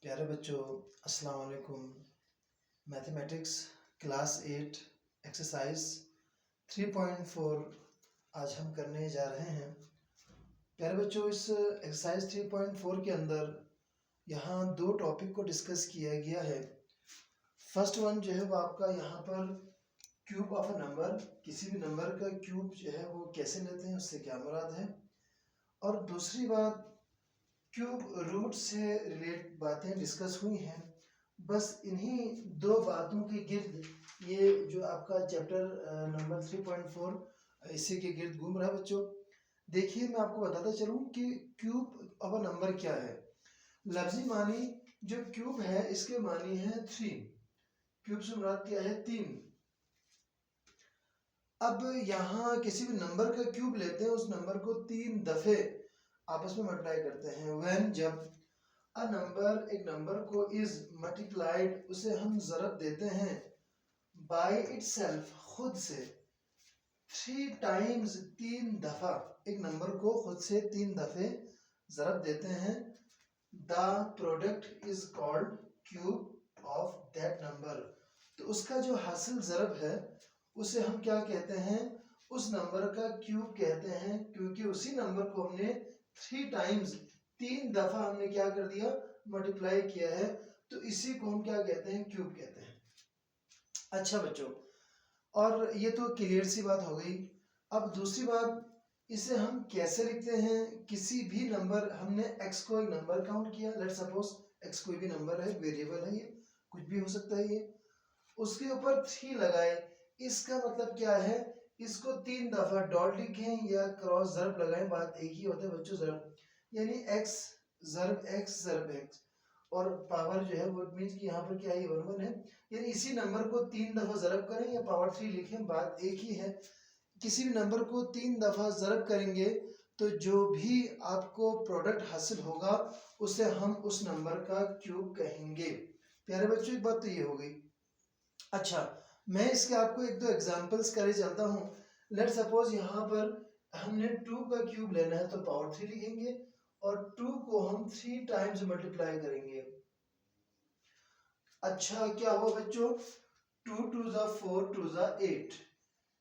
प्यारे बच्चों, अस्सलाम वालेकुम। मैथमेटिक्स क्लास 8 एक्सरसाइज 3.4 आज हम करने जा रहे हैं। प्यारे बच्चों, इस एक्सरसाइज 3.4 के अंदर यहाँ दो टॉपिक को डिस्कस किया गया है। फर्स्ट वन जो है वो आपका यहाँ पर क्यूब ऑफ अ नंबर, किसी भी नंबर का क्यूब जो है वो कैसे लेते हैं, उससे क्या मुराद है। और दूसरी बात, क्यूब रूट से रिलेट बातें डिस्कस हुई हैं। बस इन्हीं दो बातों के गिर्द ये जो आपका चैप्टर नंबर 3.4 इसी के गिर्द घूम रहा है बच्चों। देखिए, मैं आपको बताता चलूं कि क्यूब ऑफ अ नंबर क्या है। लफ्जी मानी जो क्यूब है इसके मानी है 3। क्यूब से मुराद क्या है? 3। अब यहाँ किसी भी नंबर का क्यूब लेते हैं, उस नंबर को 3 दफे आपस में मल्टीप्लाई करते हैं। व्हेन, जब अ नंबर, एक नंबर को इज मल्टीप्लाइड, उसे हम ज़रब देते हैं बाय इटसेल्फ, खुद से 3 टाइम्स, 3 दफा एक नंबर को खुद से 3 दफे ज़रब देते हैं। The product is called cube of that number. तो उसका जो हासिल ज़रब है उसे हम क्या कहते हैं? उस नंबर का क्यूब कहते हैं, क्योंकि उसी नंबर को हमने 3 टाइम्स, 3 दफा हमने क्या कर दिया? मल्टीप्लाई किया है। तो इसी को हम क्या कहते हैं? क्यूब कहते हैं। अच्छा बच्चों, और ये तो क्लियर सी बात हो गई। अब दूसरी बात, इसे हम कैसे लिखते हैं? किसी भी नंबर, हमने x को एक नंबर काउंट किया, लेट सपोज x कोई भी नंबर है, वेरिएबल है, ये कुछ भी हो सकता है, ये उसके ऊपर 3 लगाए। इसका मतलब क्या है? इसको 3 दफा डॉट लिखें या क्रॉस ज़रब लगाएं, बात एक ही होता है बच्चों, ज़रब यानी x ज़रब x ज़रब x, और पावर जो है वो मीन्स कि यहाँ पर क्या है? 1 1 है। यानी इसी नंबर को 3 दफा ज़रब करें या पावर 3 लिखें, बात एक ही है। किसी भी नंबर को 3 दफा ज़रब करेंगे तो जो भी आपको प्रोडक्ट हासिल होगा उसे हम उस नंबर का क्यूब कहेंगे। प्यारे बच्चों, एक बात तो ये हो गई। अच्छा, मैं इसके आपको एक दो एग्जांपल्स करे चलता हूँ। लेट सपोज यहाँ पर हमने 2 का क्यूब लेना है तो पावर 3 लिखेंगे और 2 को हम 3 टाइम्स मल्टीप्लाई करेंगे। अच्छा, क्या हुआ बच्चों? 2 2 ज़ा 4, 2 ज़ा 8,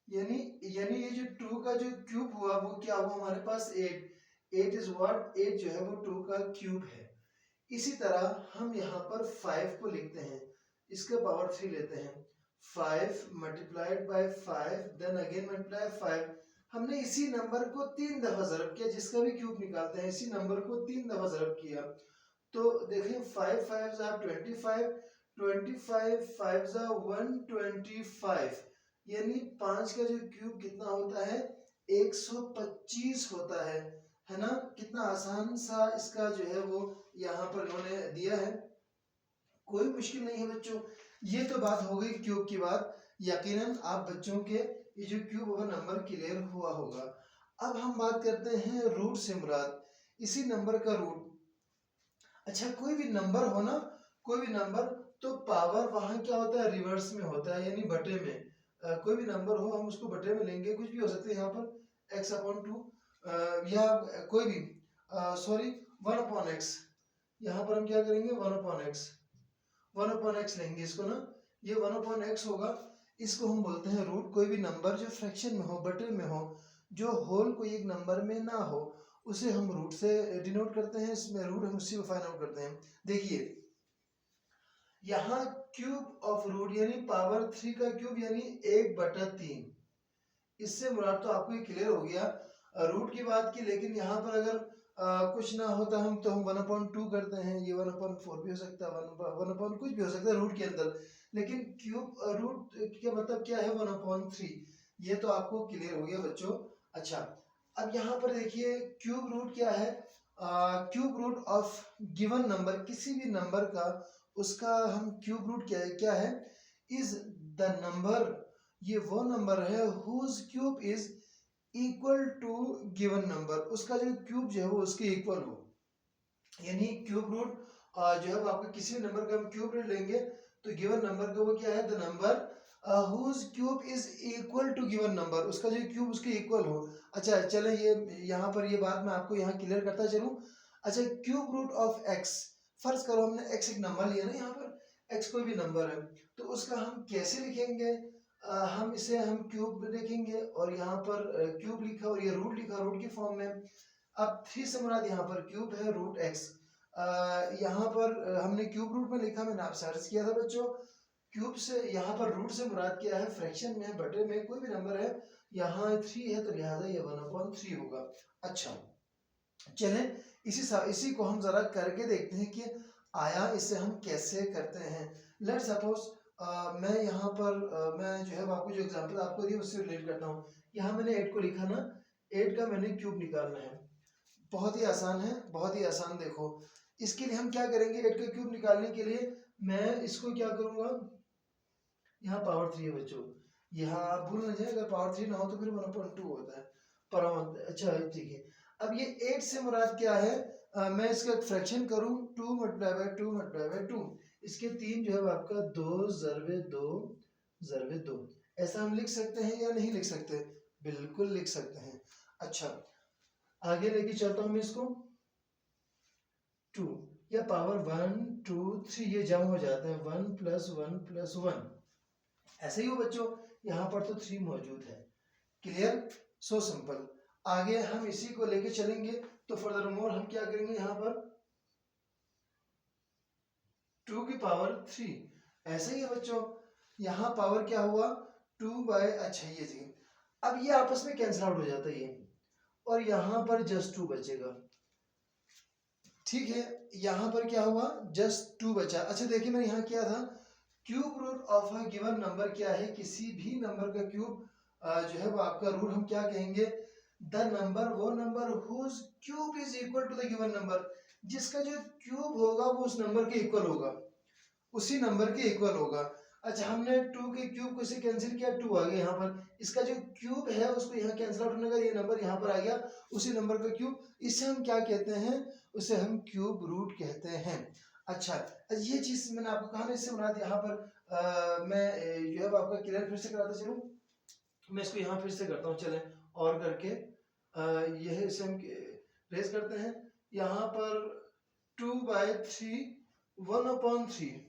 यानी यानी ये जो 2 का जो क्यूब हुआ वो क्या हुआ हमारे पास? 8। 8 इज व्हाट? 8 जो है वो 2 का क्यूब है। इसी तरह हम यहाँ पर 5 को लिखते हैं, इसका पावर 3 लेते हैं। 5 multiplied by 5, then again multiply 5। हमने इसी नंबर को 3 दफा ज़रब किया, जिसका भी क्यूब निकालते हैं इसी नंबर को 3 दफा ज़रब किया। तो देखें, 5 5 ज़ा 25, 25 5 ज़ा 125, यानी 5 का जो क्यूब कितना होता है? 125 होता है ना? कितना आसान सा इसका जो है वो यहाँ पर इन्होंने दिया है, कोई मुश्किल नहीं है बच्चों। ये तो बात हो गई क्यूब की बात। यकीनन आप बच्चों के ये जो क्यूब ऑफ नंबर क्लियर हुआ होगा। अब हम बात करते हैं रूट से मुराद, इसी नंबर का रूट। अच्छा, कोई भी नंबर हो ना, कोई भी नंबर, तो पावर वहां क्या होता है? रिवर्स में होता है, यानी बटे में। कोई भी नंबर हो हम उसको बटे में लेंगे, कुछ भी हो सकते हैं यहाँ पर x/2 या कोई भी, सॉरी 1/x। यहाँ पर हम क्या करेंगे? 1/x, 1/x लेंगे इसको ना, ये 1/x होगा। इसको हम बोलते हैं रूट। कोई भी नंबर जो फ्रैक्शन में हो, बटे में हो, जो होल कोई एक नंबर में ना हो, उसे हम रूट से डिनोट करते हैं। इसमें रूट हम उसी को फाइंड आउट करते हैं। देखिए, यहाँ क्यूब ऑफ रूट यानी पावर 3 का क्यूब यानी 1/3। इससे मुराद तो आपको ये क्लियर हो गया, रूट की बात की। लेकिन यहाँ पर अगर कुछ ना होता हम तो हम 1/2 करते हैं, ये 1/4 भी हो सकता है, 1/1 कुछ भी हो सकता है रूट के अंदर। लेकिन क्यूब रूट का मतलब क्या है? 1/3। ये तो आपको क्लियर हो गया बच्चों। अच्छा, अब यहाँ पर देखिए, क्यूब रूट क्या है? Cube root of given number, किसी भी नंबर का उसका हम क्यूब रूट क्या है? इज द नंबर, ये वो नंबर है whose cube is equal to given number, उसका जो क्यूब जो है वो उसके इक्वल हो। यानी क्यूब रूट जो है आपको किसी भी नंबर का हम क्यूब रूट लेंगे तो गिवन नंबर का वो क्या है? The number whose cube is equal to given number, उसका जो क्यूब उसके इक्वल हो। अच्छा चले, ये यहाँ पर ये बात मैं आपको यहाँ क्लियर करता चलूं। अच्छा, क्यूब रूट ऑफ एक्स, फर्ज करो हमने x एक नंबर लिया ना, यहाँ पर x कोई भी नंबर है, तो उसका हम कैसे लिखेंगे? हम इसे हम क्यूब लिखेंगे और यहाँ पर क्यूब लिखा और ये रूट लिखा रूट की फॉर्म में। अब 3 से मुराद यहाँ पर क्यूब है रूट x। यहाँ पर हमने क्यूब रूट में लिखा, मैंने आपसे अर्ज किया था बच्चों, क्यूब से यहाँ पर रूट से मुराद क्या है? फ्रैक्शन में, बटे में, कोई भी नंबर है, यहाँ 3 है तो लिहाजा ये 1/3 होगा। अच्छा चलें इसी को हम जरा करके देखते हैं कि आया इसे हम कैसे करते हैं। लेट्स सपोज मैं यहाँ पर मैं जो है आपको जो एग्जांपल आपको दी उससे रिलेट करता हूँ। यहाँ मैंने 8 को लिखा ना, 8 का मैंने क्यूब निकालना है। बहुत ही आसान है, बहुत ही आसान। देखो इसके लिए हम क्या करेंगे? 8 का क्यूब निकालने के लिए मैं इसको क्या करूँगा, यहाँ पावर 3 है बच्चों, यहाँ आप भूल ना जाए, अगर पावर 3 ना हो तो फिर 1/2 होता है पर। अच्छा ठीक है, अब ये 8 से मुराद क्या है? मैं इसका फ्रैक्शन करूं 2 मल्टीप्लाई बाय 2 मल्टीप्लाई बाय 2, इसके 3 जो है आपका 2 ज़रबे 2 ज़रबे 2। ऐसा हम लिख सकते हैं या नहीं लिख सकते? बिल्कुल लिख सकते हैं। अच्छा आगे लेके चलता हूं मैं इसको, 2 या पावर 1 2 3 ये जम हो जाते हैं, 1 + 1 + 1 ऐसे ही हो बच्चों। यहाँ पर तो 3 मौजूद है। क्लियर? So simple. आगे हम इसी को लेके चलेंगे तो फर्दर मोर हम क्या करेंगे, यहाँ पर 2 की पावर 3 ऐसे ही है बच्चों। यहाँ पावर क्या हुआ 2 बाय, अच्छा ये जी, अब ये आपस में कैंसिल आउट हो जाता है ये, और यहाँ पर जस्ट 2 बचेगा। ठीक है, यहाँ पर क्या हुआ, जस्ट 2 बचा। अच्छा देखिए मैंने यहाँ किया था, cube root of a given number क्या है? किसी भी नंबर का क्यूब जो है वो आपका रूट हम क्या कहेंगे? द नंबर, वो number whose cube is equal to the given number, जिसका जो क्यूब होगा वो उस नंबर के इक्वल होगा, उसी नंबर के इक्वल होगा। अच्छा हमने 2 के क्यूब को से कैंसिल किया, 2 आ गया यहाँ पर, इसका जो क्यूब है उसको यहाँ कैंसिल आउट होने का, ये नंबर यहाँ पर आ गया, उसी नंबर का क्यूब, इसे हम क्या कहते हैं? उसे हम क्यूब रूट कहते हैं। अच्छा ये चीज मैंने आपको कहा ना, इससे मुराद यहाँ पर मैं जो है आपका क्लियर फिर से कराता चलूं, मैं इसको यहाँ फिर से करता हूँ, चलें और करके यह इसे हम रेस करते हैं। यहाँ पर 2/3 1/3।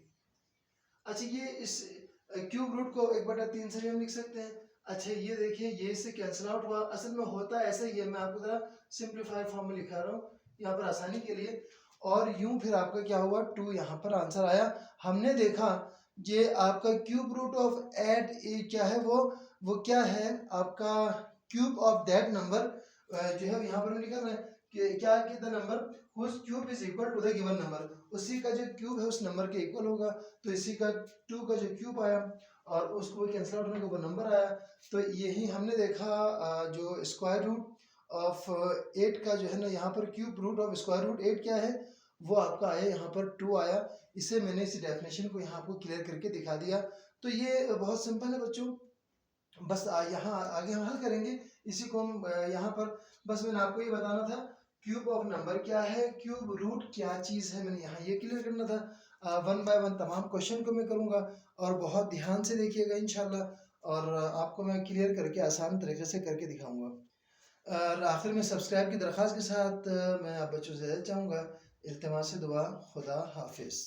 अच्छा ये इस क्यूब रूट को 1/3 से भी हम लिख सकते हैं। अच्छा ये देखिए ये इससे कैंसिल आउट हुआ, असल में होता ऐसा ही है, मैं आपको जरा सिंप्लीफाइड फॉर्म में लिखा रहा हूँ यहाँ पर आसानी के लिए। और यूं फिर आपका क्या हुआ 2 यहाँ पर आंसर आया। हमने देखा ये आपका क्यूब रूट ऑफ एड क्या है, वो क्या है आपका क्यूब ऑफ दैट नंबर, जो है यहाँ पर लिखा है कि क्या कि the number whose cube is equal to the given number, उसी का जो क्यूब है उस नंबर के इक्वल होगा। तो इसी का 2 का जो क्यूब आया और उसको कैंसिल आउट होने के ऊपर नंबर आया। तो यही हमने देखा जो स्क्वायर रूट ऑफ 8 का जो है ना, यहाँ पर cube root of square root 8 क्या है, वो आपका आया यहाँ पर 2 आया। इसे मैंने इस डेफिनेशन को यहाँ आपको क्लियर करके दिखा दिया। तो ये बहुत सिंपल है बच्चों, बस यहाँ आगे हम हल करेंगे इसी को हम यहाँ पर, बस मैंने आपको ये बताना था क्यूब ऑफ नंबर क्या है, क्यूब रूट क्या चीज़ है, मैंने यहाँ ये क्लियर करना था। 1 बाय 1 तमाम क्वेश्चन को मैं करूँगा और बहुत ध्यान से देखिएगा इंशाल्लाह, और आपको मैं क्लियर करके आसान तरीके से करके दिखाऊंगा। और आखिर में सब्सक्राइब की दरख्वास्त के साथ मैं आप बच्चों से चाहूँगा, इल्तिमास दुआ, खुदा हाफिज़।